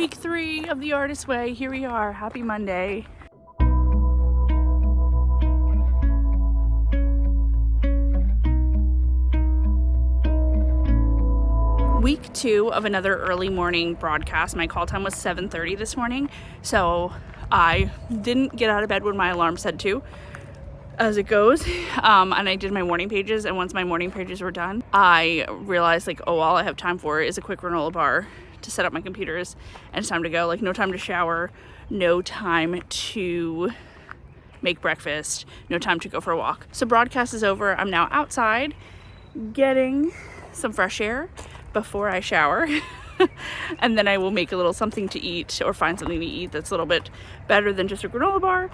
Week 3 of The Artist's Way. Here we are. Happy Monday. Week 2 of another early morning broadcast. My call time was 7:30 this morning, so I didn't get out of bed when my alarm said to, as it goes, and I did my morning pages, and once my morning pages were done, I realized, all I have time for is a quick granola bar to set up my computers, and it's time to go. No time to shower, no time to make breakfast, no time to go for a walk. So broadcast is over. I'm now outside getting some fresh air before I shower. And then I will make a little something to eat, or find something to eat that's a little bit better than just a granola bar,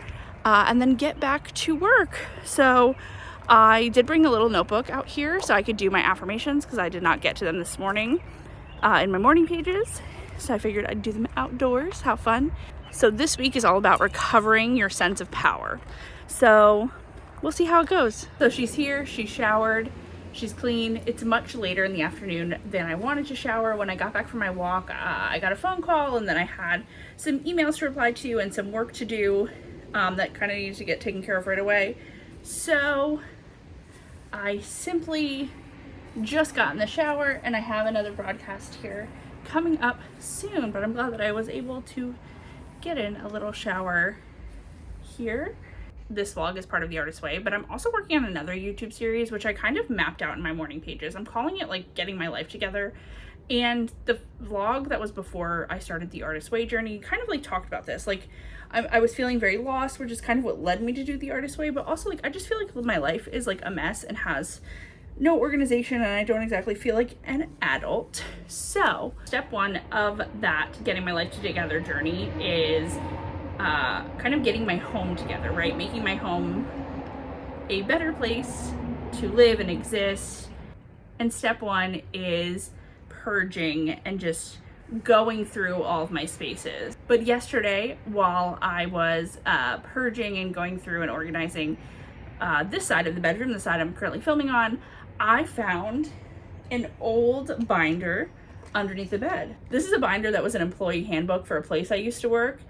and then get back to work. So I did bring a little notebook out here so I could do my affirmations, because I did not get to them this morning in my morning pages. So I figured I'd do them outdoors. How fun. So this week is all about recovering your sense of power. So we'll see how it goes. So she's here, she's showered, she's clean. It's much later in the afternoon than I wanted to shower. When I got back from my walk, I got a phone call, and then I had some emails to reply to and some work to do that kind of needed to get taken care of right away. So I simply just got in the shower, and I have another broadcast here coming up soon, but I'm glad that I was able to get in a little shower here. This vlog is part of The Artist's Way, but I'm also working on another YouTube series, which I kind of mapped out in my morning pages. I'm calling it Getting My Life Together. And the vlog that was before I started The Artist's Way journey kind of talked about this. I was feeling very lost, which is kind of what led me to do The Artist's Way, but also I just feel my life is a mess and has no organization, and I don't exactly feel like an adult. So step 1 of that Getting My Life Together journey is kind of getting my home together, right? Making my home a better place to live and exist. And step 1 is purging and just going through all of my spaces. But yesterday, while I was purging and going through and organizing this side of the bedroom, the side I'm currently filming on, I found an old binder underneath the bed. This is a binder that was an employee handbook for a place I used to work.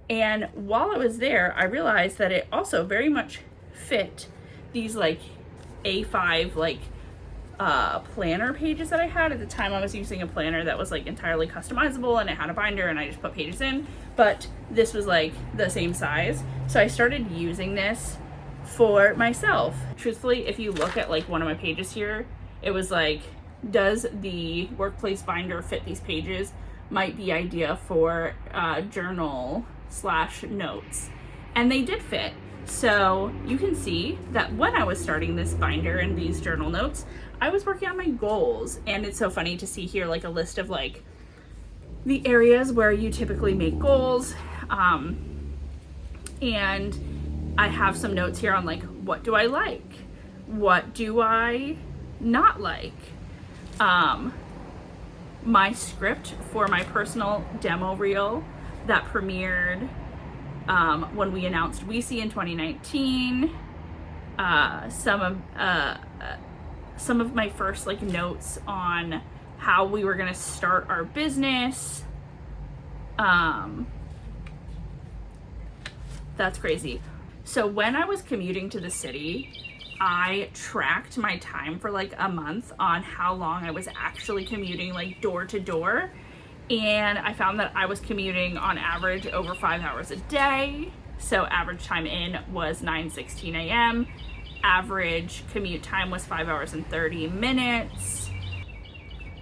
And while I was there, I realized that it also very much fit these A5 planner pages that I had. At the time, I was using a planner that was entirely customizable, and it had a binder, and I just put pages in, but this was the same size. So I started using this for myself. Truthfully, if you look at one of my pages here, it was does the workplace binder fit these pages? Might be idea for journal/notes, and they did fit. So you can see that when I was starting this binder and these journal notes, I was working on my goals. And it's so funny to see here a list of the areas where you typically make goals, and I have some notes here on what do I like, what do I not like, my script for my personal demo reel that premiered when we announced WeSee in 2019, some of my first notes on how we were going to start our business. That's crazy. So when I was commuting to the city, I tracked my time for a month on how long I was actually commuting door to door. And I found that I was commuting on average over 5 hours a day. So average time in was 9:16 a.m. Average commute time was 5 hours and 30 minutes.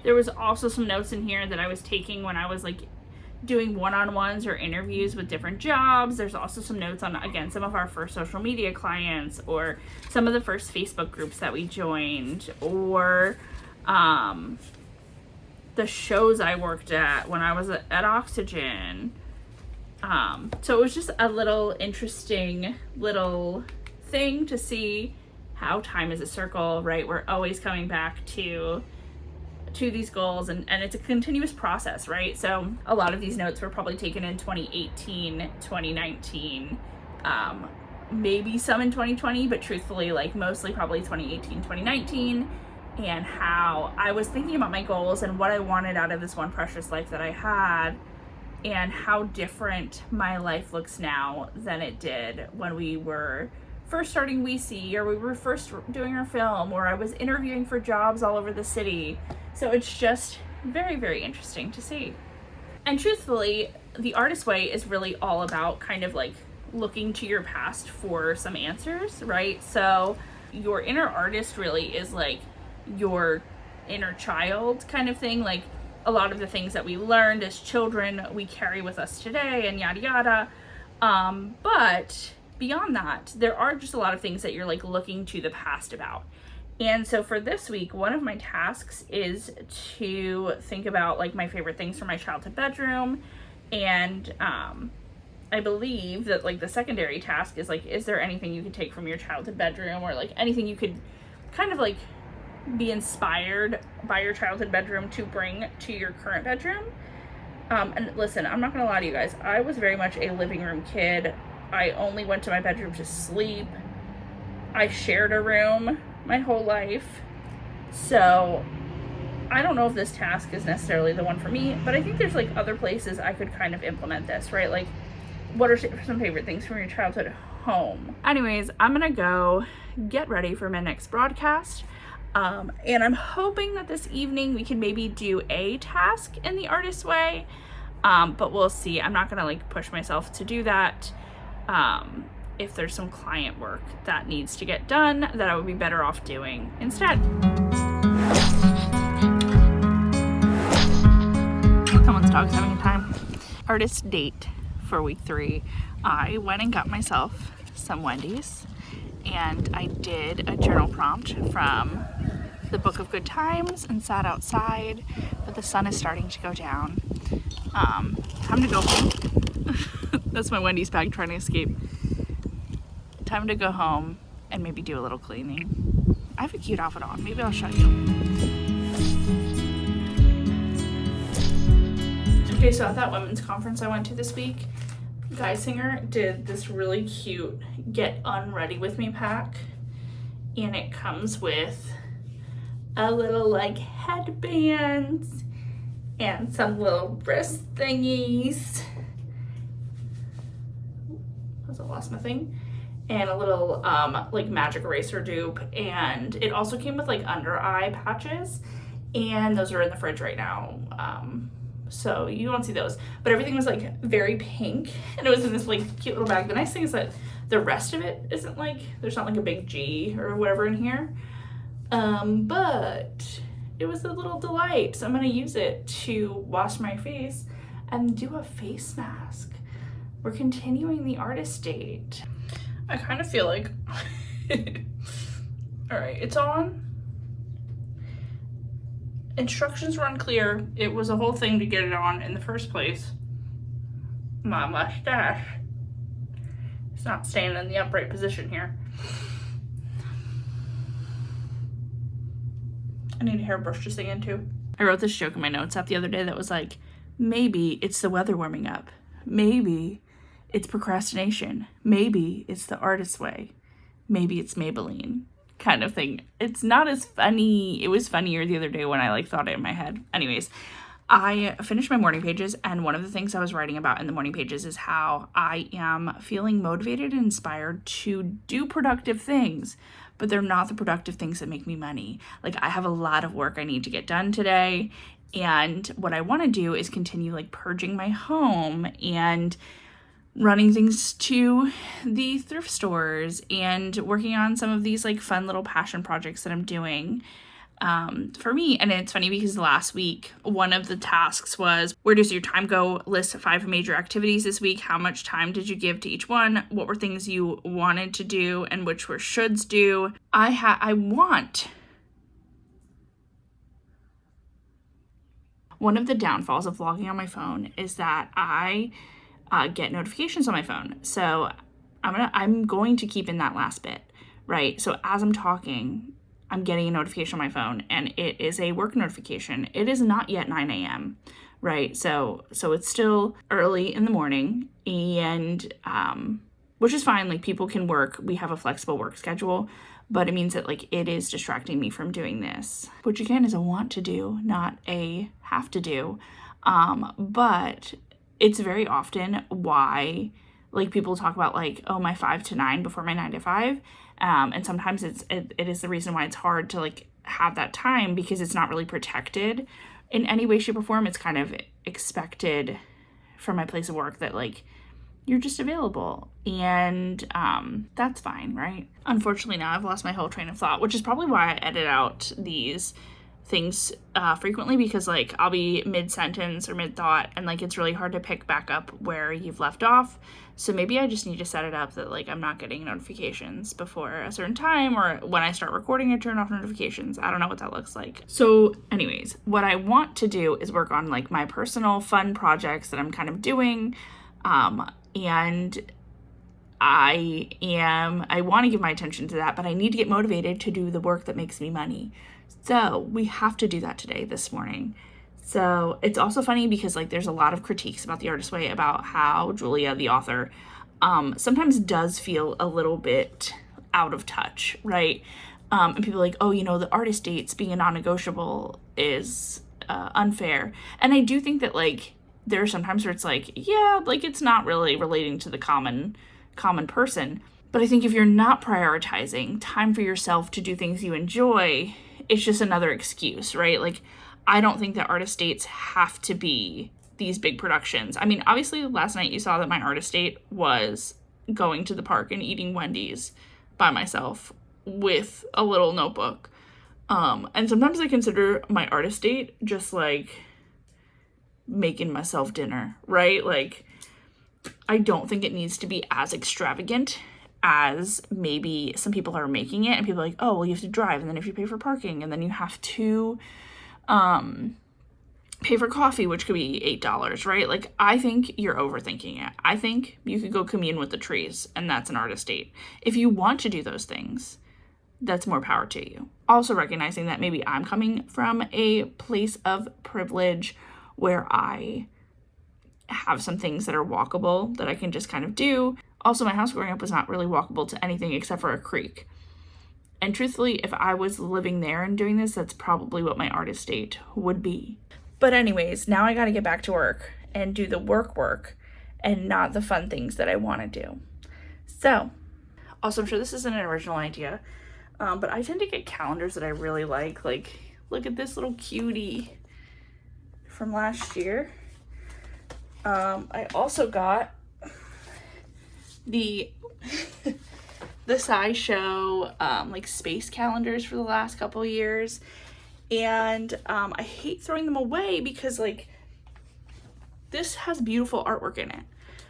There was also some notes in here that I was taking when I was doing one-on-ones or interviews with different jobs. There's also some notes on, again, some of our first social media clients, or some of the first Facebook groups that we joined, or the shows I worked at when I was at Oxygen. So it was just a little interesting little thing to see how time is a circle, right? We're always coming back to these goals, and it's a continuous process, right? So a lot of these notes were probably taken in 2018, 2019, maybe some in 2020, but truthfully, mostly probably 2018, 2019, and how I was thinking about my goals and what I wanted out of this one precious life that I had, and how different my life looks now than it did when we were first starting WeSee, or we were first doing our film, or I was interviewing for jobs all over the city. So it's just very, very interesting to see. And truthfully, the Artist Way is really all about kind of like looking to your past for some answers, right? So your inner artist really is like your inner child kind of thing. Like a lot of the things that we learned as children, we carry with us today and yada yada. But beyond that, there are just a lot of things that you're like looking to the past about. And so for this week, one of my tasks is to think about like my favorite things from my childhood bedroom. And I believe that like the secondary task is like, is there anything you could take from your childhood bedroom, or like anything you could kind of like be inspired by your childhood bedroom to bring to your current bedroom. And listen, I'm not gonna lie to you guys, I was very much a living room kid. I only went to my bedroom to sleep. I shared a room my whole life. So I don't know if this task is necessarily the one for me, but I think there's like other places I could kind of implement this, right? Like, what are some favorite things from your childhood home? Anyways, I'm gonna go get ready for my next broadcast. And I'm hoping that this evening we can maybe do a task in the Artist Way. But we'll see. I'm not gonna like push myself to do that. If there's some client work that needs to get done that I would be better off doing instead. Someone's dog's having a time. Artist date for week 3. I went and got myself some Wendy's, and I did a journal prompt from the Book of Good Times and sat outside, but the sun is starting to go down. Time to go home. That's my Wendy's bag trying to escape. Time to go home and maybe do a little cleaning. I have a cute outfit on. Maybe I'll show you. Okay, so at that women's conference I went to this week, Guy Singer did this really cute Get Unready With Me pack. And it comes with a little like headbands and some little wrist thingies. I lost my thing. And a little like magic eraser dupe, and it also came with like under eye patches, and those are in the fridge right now, so you won't see those, but everything was like very pink, and it was in this like cute little bag. The nice thing is that the rest of it isn't like, there's not like a big G or whatever in here, but it was a little delight. So I'm gonna use it to wash my face and do a face mask. We're continuing the artist date. I kind of feel like, all right, it's on. Instructions were unclear. It was a whole thing to get it on in the first place. My mustache. It's not staying in the upright position here. I need a hairbrush to sing into. I wrote this joke in my notes app the other day that was like, maybe it's the weather warming up. Maybe it's procrastination. Maybe it's the Artist Way. Maybe it's Maybelline, kind of thing. It's not as funny. It was funnier the other day when I like thought it in my head. Anyways, I finished my morning pages, and one of the things I was writing about in the morning pages is how I am feeling motivated and inspired to do productive things, but they're not the productive things that make me money. Like, I have a lot of work I need to get done today, and what I want to do is continue like purging my home and running things to the thrift stores and working on some of these like fun little passion projects that I'm doing for me. And it's funny because last week, one of the tasks was, where does your time go? List 5 major activities this week. How much time did you give to each one? What were things you wanted to do and which were shoulds do? One of the downfalls of vlogging on my phone is that I get notifications on my phone. So I'm going to keep in that last bit, right? So as I'm talking, I'm getting a notification on my phone, and it is a work notification. It is not yet 9 a.m., right? So it's still early in the morning, and which is fine. Like, people can work. We have a flexible work schedule, but it means that like it is distracting me from doing this, which again is a want to do, not a have to do. But it's very often why, like, people talk about, like, oh, my 5 to 9 before my 9 to 5. And sometimes it is the reason why it's hard to, like, have that time, because it's not really protected in any way, shape, or form. It's kind of expected from my place of work that, like, you're just available, and that's fine, right? Unfortunately, now I've lost my whole train of thought, which is probably why I edit out these things frequently, because, like, I'll be mid-sentence or mid-thought, and, like, it's really hard to pick back up where you've left off. So maybe I just need to set it up that, like, I'm not getting notifications before a certain time, or when I start recording, I turn off notifications. I don't know what that looks like. So anyways, what I want to do is work on, like, my personal fun projects that I'm kind of doing, and I want to give my attention to that, but I need to get motivated to do the work that makes me money. So we have to do that today, this morning. So it's also funny because, like, there's a lot of critiques about The Artist Way about how Julia, the author, sometimes does feel a little bit out of touch, right? And people are like, oh, you know, the artist dates being a non-negotiable is unfair. And I do think that, like, there are some times where it's like, yeah, like, it's not really relating to the common person. But I think if you're not prioritizing time for yourself to do things you enjoy, it's just another excuse, right? Like, I don't think that artist dates have to be these big productions. I mean, obviously last night you saw that my artist date was going to the park and eating Wendy's by myself with a little notebook. And sometimes I consider my artist date just like making myself dinner, right? Like, I don't think it needs to be as extravagant as maybe some people are making it, and people are like, oh, well, you have to drive, and then if you pay for parking, and then you have to pay for coffee, which could be $8, right? Like, I think you're overthinking it. I think you could go commune with the trees, and that's an artist date. If you want to do those things, that's more power to you. Also recognizing that maybe I'm coming from a place of privilege where I have some things that are walkable that I can just kind of do. Also, my house growing up was not really walkable to anything except for a creek. And truthfully, if I was living there and doing this, that's probably what my artist date would be. But anyways, now I got to get back to work and do the work and not the fun things that I want to do. So, also, I'm sure this isn't an original idea, but I tend to get calendars that I really like. Like, look at this little cutie from last year. I also got the SciShow like space calendars for the last couple years, and I hate throwing them away because, like, this has beautiful artwork in it.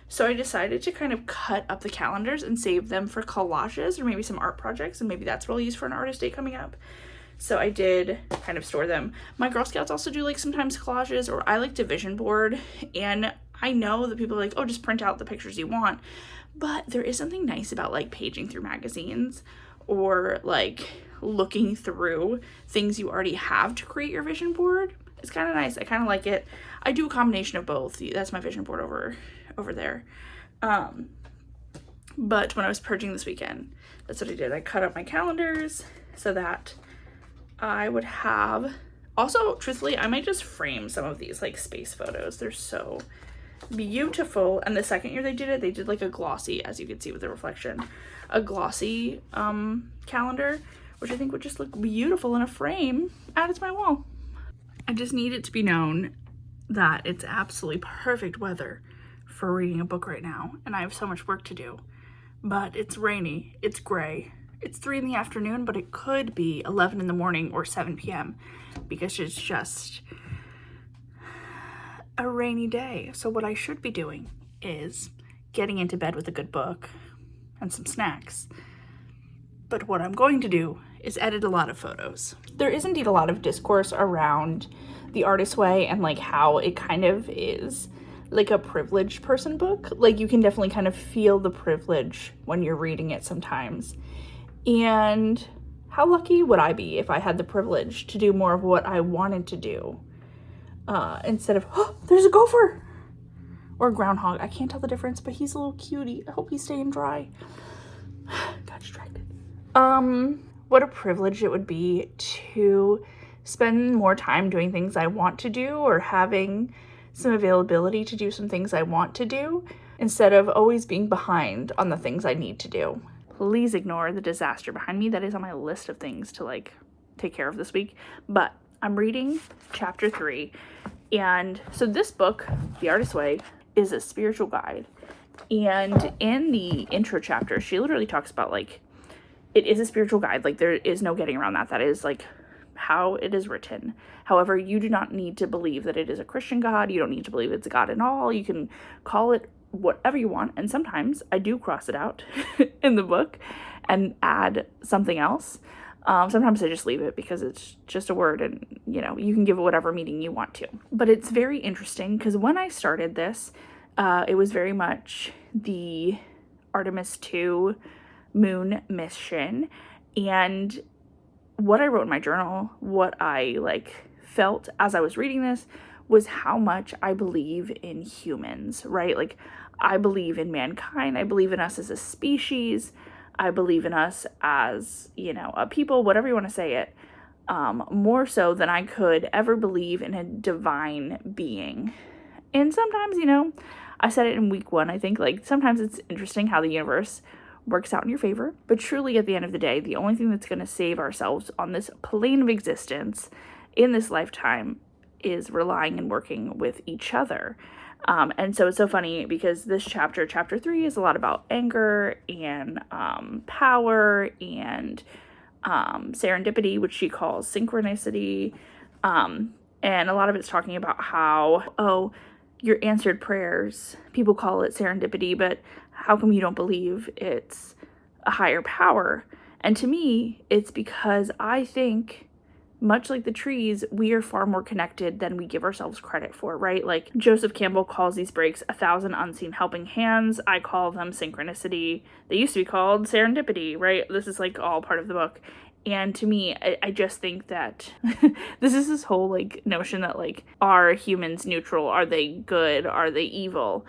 So I decided to kind of cut up the calendars and save them for collages or maybe some art projects, and maybe that's what I'll use for an artist day coming up. So I did kind of store them. My Girl Scouts also do, like, sometimes collages, or I like to vision board, and I know that people are like, oh, just print out the pictures you want. But there is something nice about, like, paging through magazines or, like, looking through things you already have to create your vision board. It's kind of nice. I kind of like it. I do a combination of both. That's my vision board over there. But when I was purging this weekend, that's what I did. I cut up my calendars so that I would have... Also, truthfully, I might just frame some of these, like, space photos. They're so beautiful. And the second year they did like a glossy, as you can see with the reflection, a glossy calendar, which I think would just look beautiful in a frame added to my wall. I just need it to be known that it's absolutely perfect weather for reading a book right now, and I have so much work to do. But it's rainy, it's gray, it's 3 in the afternoon, but it could be 11 in the morning or 7 p.m. because it's just a rainy day. So what I should be doing is getting into bed with a good book and some snacks. But what I'm going to do is edit a lot of photos. There is indeed a lot of discourse around The Artist Way and, like, how it kind of is like a privileged person book. Like, you can definitely kind of feel the privilege when you're reading it sometimes. And how lucky would I be if I had the privilege to do more of what I wanted to do? Instead of, oh, there's a gopher or a groundhog. I can't tell the difference, but he's a little cutie. I hope he's staying dry. Got distracted. What a privilege it would be to spend more time doing things I want to do, or having some availability to do some things I want to do instead of always being behind on the things I need to do. Please ignore the disaster behind me. That is on my list of things to take care of this week. But I'm reading chapter 3. And so this book, The Artist's Way, is a spiritual guide. And in the intro chapter, she literally talks about it is a spiritual guide. There is no getting around that. That is how it is written. However, you do not need to believe that it is a Christian God. You don't need to believe it's a God at all. You can call it whatever you want. And sometimes I do cross it out in the book and add something else. Sometimes I just leave it because it's just a word and, you can give it whatever meaning you want to. But it's very interesting because when I started this, it was very much the Artemis 2 moon mission. And what I wrote in my journal, what I felt as I was reading this, was how much I believe in humans, right? I believe in mankind. I believe in us as a species. I believe in us as, a people, whatever you want to say it, more so than I could ever believe in a divine being. And sometimes, I said it in week 1, I think, sometimes it's interesting how the universe works out in your favor. But truly, at the end of the day, the only thing that's going to save ourselves on this plane of existence in this lifetime is relying and working with each other. And so it's so funny because this chapter 3, is a lot about anger and power and serendipity, which she calls synchronicity. And a lot of it's talking about how, your answered prayers, people call it serendipity, but how come you don't believe it's a higher power? And to me, it's because I think, much like the trees, we are far more connected than we give ourselves credit for, right? Joseph Campbell calls these breaks 1,000 unseen helping hands. I call them synchronicity. They used to be called serendipity, right? This is all part of the book. And to me, I just think that this is this whole notion that are humans neutral? Are they good? Are they evil?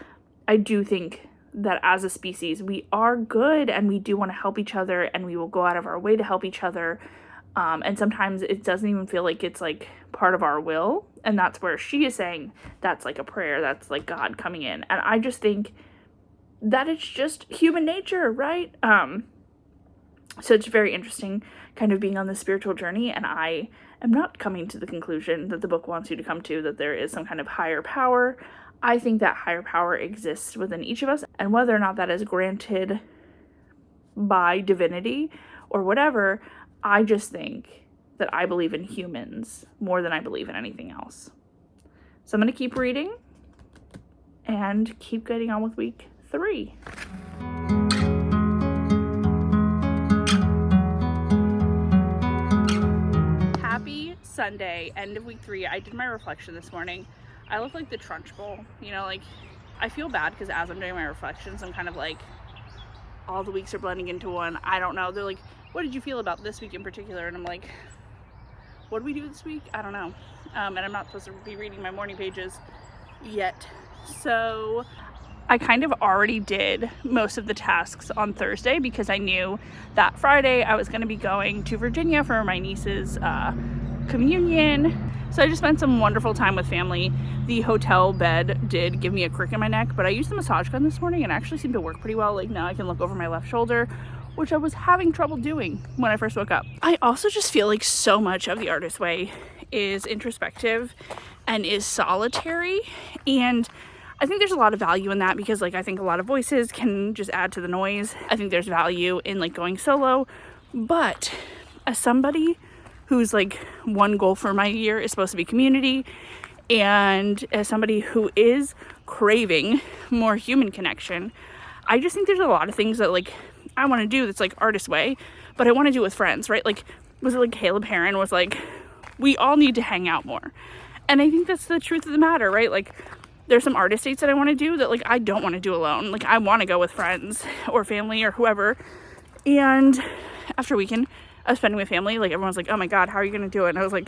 I do think that as a species, we are good and we do want to help each other and we will go out of our way to help each other. And sometimes it doesn't even feel like it's part of our will. And that's where she is saying that's a prayer. That's God coming in. And I just think that it's just human nature, right? So it's very interesting kind of being on this spiritual journey. And I am not coming to the conclusion that the book wants you to come to, that there is some kind of higher power. I think that higher power exists within each of us. And whether or not that is granted by divinity or whatever, I just think that I believe in humans more than I believe in anything else. So I'm going to keep reading and keep getting on with week 3. Happy Sunday, end of week 3. I did my reflection this morning. I look like the Trunchbull, I feel bad because as I'm doing my reflections, I'm kind of all the weeks are blending into one. I don't know. They're what did you feel about this week in particular? And I'm what did we do this week? I don't know. And I'm not supposed to be reading my morning pages yet. So I kind of already did most of the tasks on Thursday because I knew that Friday I was going to be going to Virginia for my niece's communion. So I just spent some wonderful time with family. The hotel bed did give me a crick in my neck, but I used the massage gun this morning and it actually seemed to work pretty well. Now I can look over my left shoulder, which I was having trouble doing when I first woke up. I also just feel so much of The Artist's Way is introspective and is solitary. And I think there's a lot of value in that because I think a lot of voices can just add to the noise. I think there's value in going solo. But as somebody who's one goal for my year is supposed to be community, and as somebody who is craving more human connection, I just think there's a lot of things that I want to do that's Artist's Way, but I want to do with friends, right? Was it Caleb Heron was we all need to hang out more. And I think that's the truth of the matter, right? There's some artist dates that I want to do that I don't want to do alone. I want to go with friends or family or whoever. And after a weekend of spending with family, everyone's oh my God, how are you going to do it? And I was what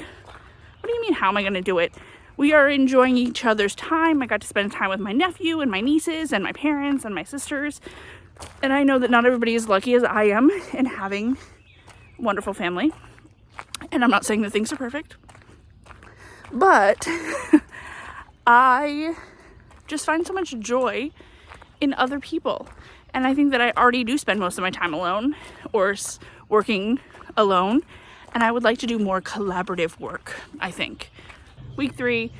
do you mean, how am I going to do it? We are enjoying each other's time. I got to spend time with my nephew and my nieces and my parents and my sisters. And I know that not everybody is lucky as I am in having a wonderful family. And I'm not saying that things are perfect. But I just find so much joy in other people. And I think that I already do spend most of my time alone or working alone. And I would like to do more collaborative work, I think. Week 3,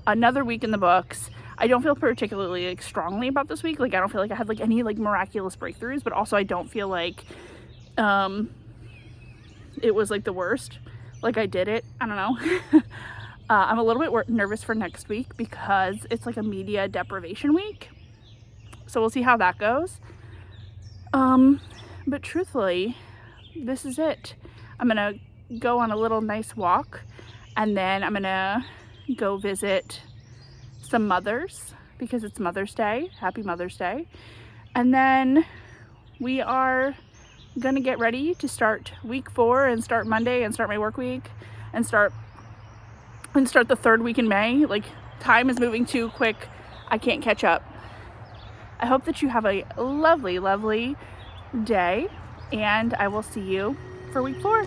another week in the books. I don't feel particularly strongly about this week. I don't feel like I had any miraculous breakthroughs, but also I don't feel like it was the worst. I did it. I don't know. I'm a little bit nervous for next week because it's a media deprivation week. So we'll see how that goes. But truthfully, this is it. I'm gonna go on a little nice walk, and then I'm gonna go visit some mothers because it's Mother's Day. Happy Mother's Day. And then we are gonna get ready to start week 4 and start Monday and start my work week and start the 3rd week in May. Time is moving too quick. I can't catch up. I hope that you have a lovely, lovely day, and I will see you for week 4.